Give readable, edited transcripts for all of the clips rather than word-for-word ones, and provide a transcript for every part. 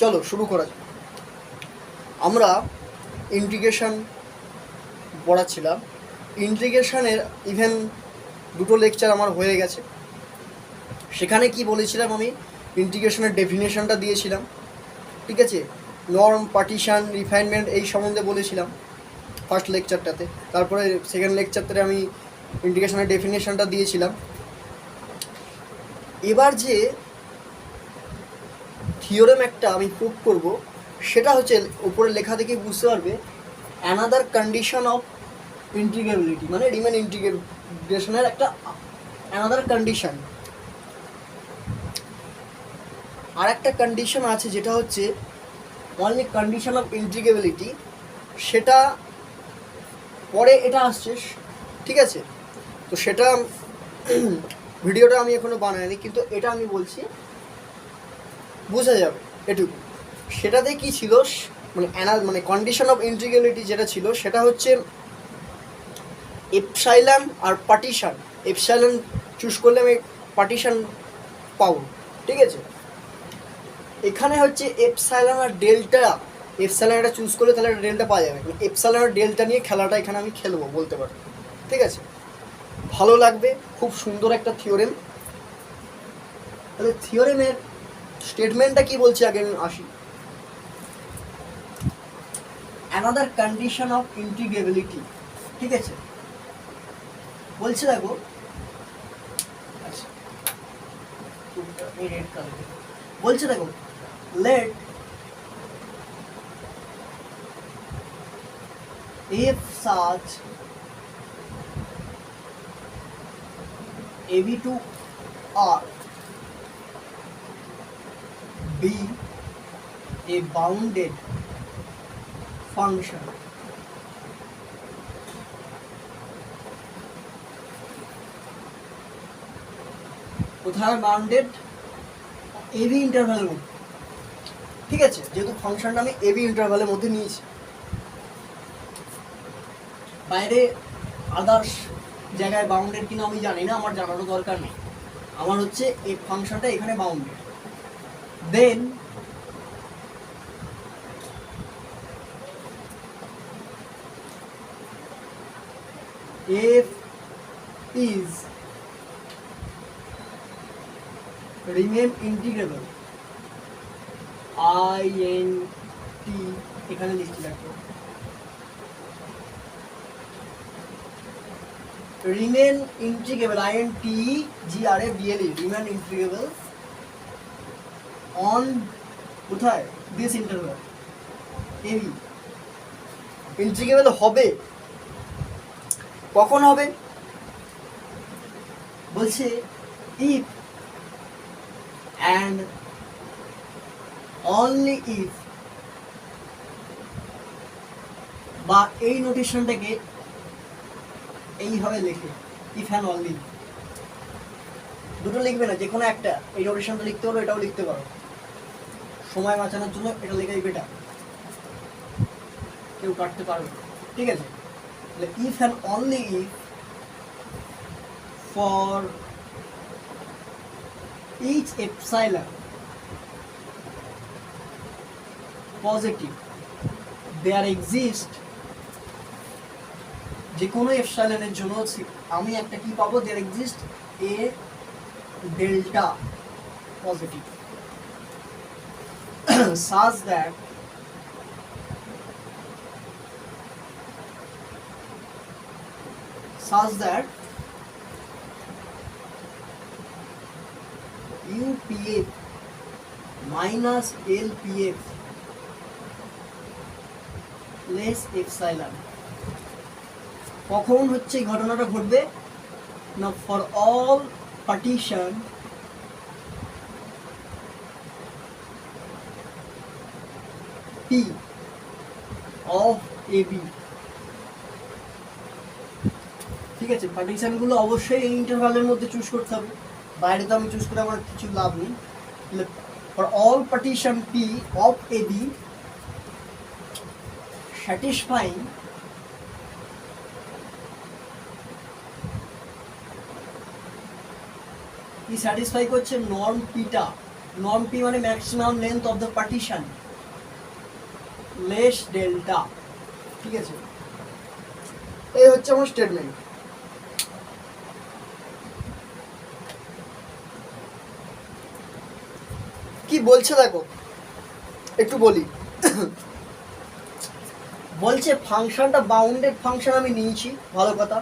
চলো শুরু করা যাক। আমরা ইন্টিগ্রেশন পড়াচ্ছিলাম। ইন্টিগ্রেশনের ইভেন 2টো লেকচার আমার হয়ে গেছে। সেখানে কি বলেছিলাম, আমি ইন্টিগ্রেশনের ডেফিনেশনটা দিয়েছিলাম, ঠিক আছে, নর্ম, পার্টিশন, রিফাইনমেন্ট এই সম্বন্ধে বলেছিলাম ফার্স্ট লেকচারটাতে। তারপরে সেকেন্ড লেকচারটাতে আমি ইন্টিগ্রেশনের ডেফিনেশনটা দিয়েছিলাম। এবার যে থিওরেম একটা আমি প্রুভ করব, সেটা হচ্ছে উপরে লেখা থেকে বুঝতে পারবে, অ্যানাদার কন্ডিশন অফ ইন্টিগ্রেবিলিটি, মানে রিমেন ইন্টিগ্রেশনের একটা অ্যানাদার কন্ডিশন। আর একটা কন্ডিশন আছে যেটা হচ্ছে অনলি কন্ডিশন অফ ইন্টিগ্রেবিলিটি, সেটা পরে এটা আসছে, ঠিক আছে। তো সেটা ভিডিওটা আমি এখনো বানাইনি, কিন্তু এটা আমি বলছি, বোঝা যাবে এটুকু। সেটাতে কি ছিল, মানে কন্ডিশন অফ ইন্টিগ্রেবিলিটি যেটা ছিল সেটা হচ্ছে এপসাইলন আর পার্টিশন। এপসাইলন চুজ করলে আমি পার্টিশন পাবো, ঠিক আছে। এখানে হচ্ছে এপসাইলন আর ডেল্টা। এপসাইলন এটা চুজ করলে তাহলে ডেল্টা পাওয়া যাবে। এপসাইলন আর ডেল্টা নিয়ে খেলাটা এখানে আমি খেলবো বলতে পারি, ঠিক আছে। ভালো লাগবে, খুব সুন্দর একটা থিওরেম। তাহলে থিওরেমের স্টেটমেন্টটা কি বলছে আগে আমি আসি। অ্যানাদার কন্ডিশন অফ ইন্টিগ্রেবিলিটি, ঠিক আছে, বলছে দেখো, আচ্ছা এই রেড কালার বলছে দেখো, let if such AB to R be a bounded function, কোথায় বাউন্ডেড, এবি ইন্টারভ্যালের মধ্যে, ঠিক আছে। যেহেতু ফাংশনটা আমি এবি ইন্টারভ্যালের মধ্যে নিয়েছি, বাইরে আদার্স জায়গায় বাউন্ডেড কিনা আমি জানি না, আমার জানারও দরকার নেই। আমার হচ্ছে এই ফাংশনটা এখানে bounded. Then f is remain integrable, INT এখানে লিখতে লাগবে, remain integrable, INTEGRABLE, remain integrable on কোথায়, this interval AB। ইন্টিগ্রেবল হবে, কখন হবে বলছে, if and only if, বা এই নোটেশনটাকে এইভাবে লেখে, if and only, দুটো লিখবে না, যে কোনো একটা। এই নোটেশনটা লিখতে পারো, এটাও লিখতে পারো, সময় বাঁচানোর জন্য এটা লেখাই বেটার, কেউ কাটতে পারবে, ঠিক আছে। if and only if for each epsilon positive there exist, যে কোনো এপসাইলনের জন্য আমি একটা কি পাবো, there exist a delta positive such that UPF minus LPF less epsilon। কখন হচ্ছে এই ঘটনাটা ঘটবে না, for all partition P of AB, ঠিক আছে। পার্টিশনগুলো অবশ্যই এই ইন্টারভালের মধ্যে চুজ করতে হবে, বাইরে তো আমি চুজ করে আমার কিছু লাভ নেই। For all partition P of AB satisfying কি স্যাটিসফাই করছে, নর্ম পিটা নর্ম পি মানে maximum length of the partition less delta. ঠিক আছে, এই হচ্ছে আমার স্টেটমেন্ট। কি বলছে দেখো, একটু বলি। বলছে ফাংশনটা বাউন্ডেড ফাংশন আমি নিয়েছি, ভালো কথা।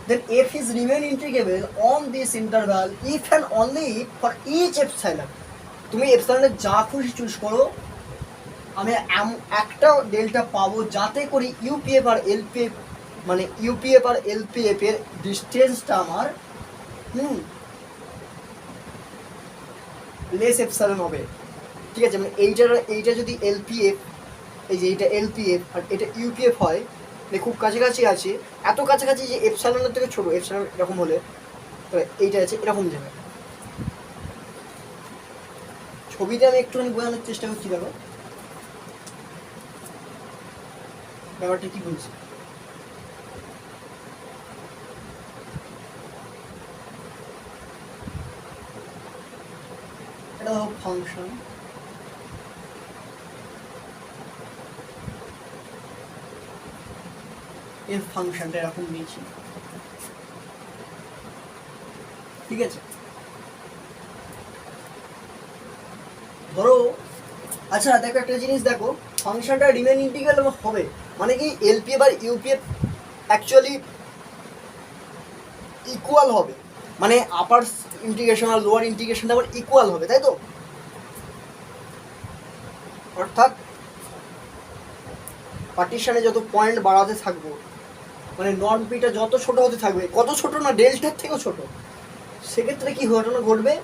Then F is Riemann integrable on this interval if and only for each epsilon. তুমি এপসাইলনের যা খুশি চুজ করো, আমি একটা ডেল্টা পাবো যাতে করে ইউপিএফ আর এলপিএফ মানে ইউপিএফ আর এলপিএফ এর ডিস্টেন্সটা আমার লেস এপসাইলন হবে। ঠিক আছে, মানে এইটা যদি এলপিএফ, এই যে এটা এলপিএফ আর এটা ইউপিএফ হয়, খুব কাছাকাছি আছে, এত কাছাকাছি যে এপসাইলনের থেকে ছোট, এপসাইলন এরকম হলে তো এইটা আছে এরকম জায়গায়। ছবিতে আমি একটুখানি বোঝানোর চেষ্টা করছি, দেখো ব্যাপারটা কি বলছি। এটা হোক ফাংশন, এর ফাংশনটা এরকম নিয়েছি। ঠিক আছে, ধরো আচ্ছা দেখো একটা জিনিস, দেখো ফাংশনটা রিমেন ইন্টিগ্রাল হবে মানে কি এলপিএফ আর ইউপিএফ অ্যাকচুয়ালি ইকুয়াল হবে, মানে আপার ইন্টিগ্রেশন আর লোয়ার ইন্টিগ্রেশনটা আবার ইকুয়াল হবে, তাই তো? অর্থাৎ পার্টিশনে যত পয়েন্ট বাড়াতে থাকবো, মানে নর্ম পিটা যত ছোট হতে থাকবে, কত ছোট না ডেল্টার থেকেও ছোট, সেক্ষেত্রে কি ঘটনা ঘটবে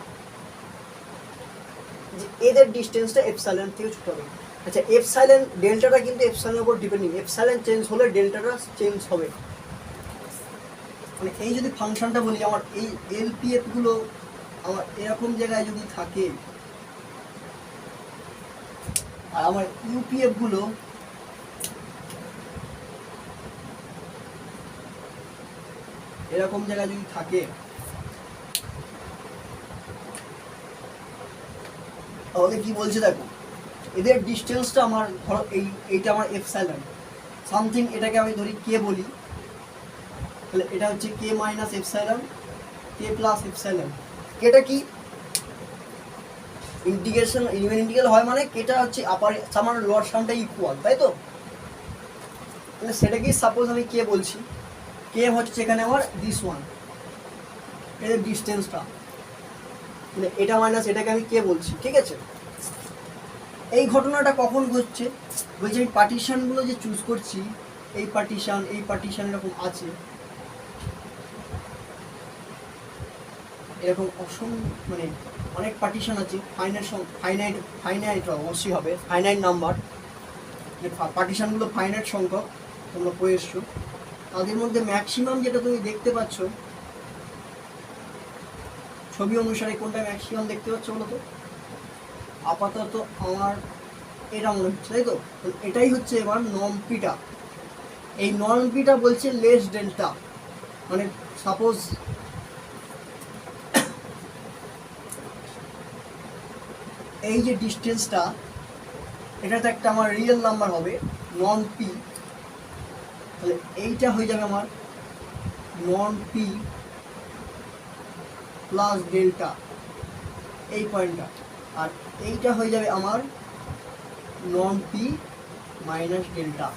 যে এদের ডিস্টেন্সটা এপসাইলন থেকে ছোট হবে। আচ্ছা এপসাইলন ডেল্টাটা কিন্তু এপসাইলনের উপর ডিপেন্ডিং, এপসাইলন চেঞ্জ হলে ডেল্টাটা চেঞ্জ হবে। মানে এই যদি ফাংশনটা বলি, আমার এই এলপিএফ গুলো আমার এরকম জায়গায় যদি থাকে আর আমার ইউপিএফ গুলো এরকম জায়গায় যদি থাকে, তাহলে কি বলছে দেখো, এদের ডিস্টেন্সটা আমার ধরো এইটা আমার এপসাইলন সামথিং, এটাকে আমি ধরি কে বলি, তাহলে এটা হচ্ছে কে minus epsilon, k plus epsilon. কেটা কি ইন্টিগ্রেশন রিমেন ইন্টিগ্রাল হয় মানে কেটা হচ্ছে আপার সাম আর লোয়ার সামটা ইকুয়াল, তাই তো? তাহলে সেটাকে সাপোজ আমি কে বলছি, কে হচ্ছে এখানে আমার দিস ওয়ান, এদের ডিস্টেন্সটা, মানে এটা মাইনাস এটাকে আমি কে বলছি। ঠিক আছে, এই ঘটনাটা কখন ঘটছে, বলছি আমি পার্টিশনগুলো যে চুজ করছি, এই পার্টিশন এরকম আছে, এরকম মানে অনেক পার্টিশন আছে, ফাইনাইট অবশ্যই হবে, ফাইনাইট নাম্বার, পার্টিশনগুলো ফাইনাইট সংখ্যক, তোমরা পড়ে এসছো। তাদের মধ্যে ম্যাক্সিমাম যেটা তুমি দেখতে পাচ্ছ ছবি অনুসারে, কোনটা ম্যাক্সিমাম দেখতে পাচ্ছ বলো তো? আপাতত আমার এটা মনে হচ্ছে, তাই তো? এটাই হচ্ছে এবার নর্ম পিটা। এই নর্ম পিটা বলছে লেস ডেল্টা, মানে সাপোজ এই যে ডিস্টেন্সটা, এটাতে একটা আমার রিয়েল নাম্বার হবে নর্ম পি, তাহলে এইটা হয়ে যাবে আমার নর্ম পি প্লাস ডেল্টা, এই পয়েন্টটা, আর এইটা হয়ে যাবে আমার নর্ম পি মাইনাস ডেল্টা।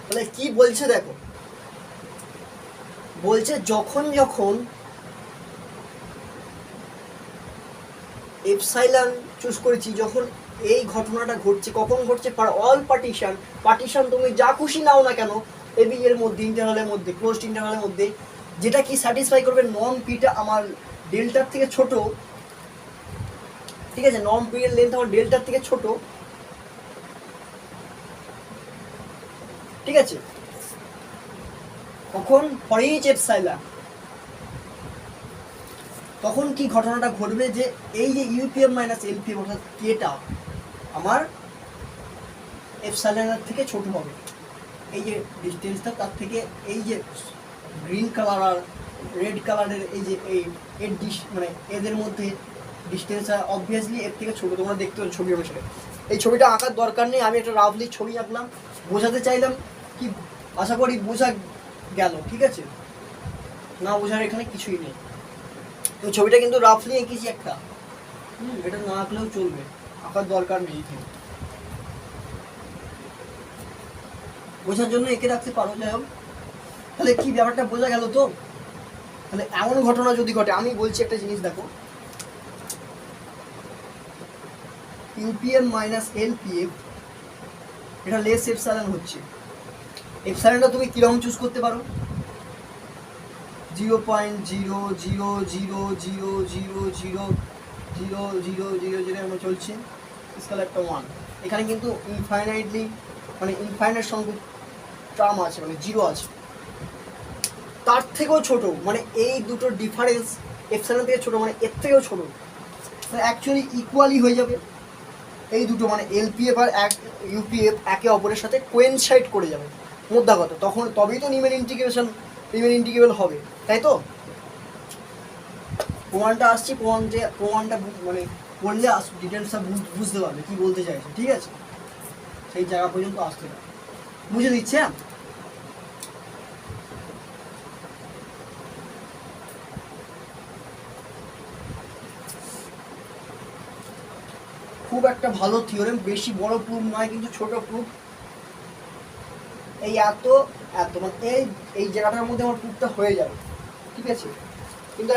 তাহলে কি বলছে দেখো, বলছে যখন যখন এপসাইলন চুজ করেছি, যখন এই ঘটনাটা ঘটছে, কখন ঘটছে, ফর অল পার্টিশন তুমি যা খুশি নাও না কেন এবি এর মধ্যে, ইন্টারভালের মধ্যে, ক্লোজড ইন্টারভালের মধ্যে, যেটা কি স্যাটিসফাই করবে নর্ম পিটা আমার ডেল্টার থেকে ছোট। ঠিক আছে, নর্ম পি এর লেন্থ আমার ডেল্টার থেকে ছোট। ঠিক আছে, কখন ফর ইচ এপসাইলন, তখন কি ঘটনাটা ঘটবে যে এই যে ইউপিএম মাইনাস এলপিএম অর্থাৎ কেটা আমার এপসাইলনের থেকে ছোট হবে। এই যে ডিস্টেন্সটা তার থেকে এই যে গ্রিন কালার আর রেড কালারের এই যে এর মানে এদের মধ্যে ডিস্টেন্সটা অবভিয়াসলি এর থেকে ছোটো, তোমরা দেখতে পাচ্ছ ছবি অনুসারে। এই ছবিটা আঁকার দরকার নেই, আমি একটা রাফলি ছবি আঁকলাম, বোঝাতে চাইলাম কি, আশা করি বোঝা গেল, ঠিক আছে? না বোঝার এখানে কিছুই নেই। তো ছবিটা কিন্তু রাফলি এঁকেছি একটা, এটা না আঁকলেও চলবে, আঁকার দরকার নেই, বোঝার জন্য এঁকে রাখতে পারো। যাই হোক, তাহলে কি ব্যাপারটা বোঝা গেল তো? তাহলে এমন ঘটনা যদি ঘটে, আমি বলছি একটা জিনিস দেখো, ইউপিএম মাইনাস এলপিএফ এটা লেস এপসাইলন হচ্ছে। এপসাইলনটা তুমি কিরকম চুজ করতে পারো? 0.000000000 চলছে, স্কেল একটা 1। এখানে কিন্তু ইনফাইনাইটলি মানে ইনফাইনাইট সংখ্যক টার্ম আছে, মানে জিরো আছে। তার থেকেও ছোট, মানে এই দুটোর ডিফারেন্স এপসাইলন থেকে ছোট, মানে এর থেকেও ছোট, অ্যাকচুয়ালি ইকুয়ালি হয়ে যাবে এই দুটো, মানে এলপিএফ আর ইউপিএফ একে অপরের সাথে কোয়েনসাইড করে যাবে মধ্যাগত, তখন তবেই তো রিমেন ইন্টিগ্রেবল হবে, তাই তো? প্রমাণটা আসছে, প্রমাণটা মানে পড়লে ডিটেলসটা বুঝতে পারবে কি বলতে চাইছে, ঠিক আছে? সেই জায়গা পর্যন্ত আসতে পারে, বুঝে দিচ্ছে। খুব একটা ভালো থিওরেম, বেশি বড় প্রুফ নয় কিন্তু ছোট প্রুফ। এই এত মানে এই জায়গাটার মধ্যে আমার প্রুফটা হয়ে যাবে, ঠিক আছে?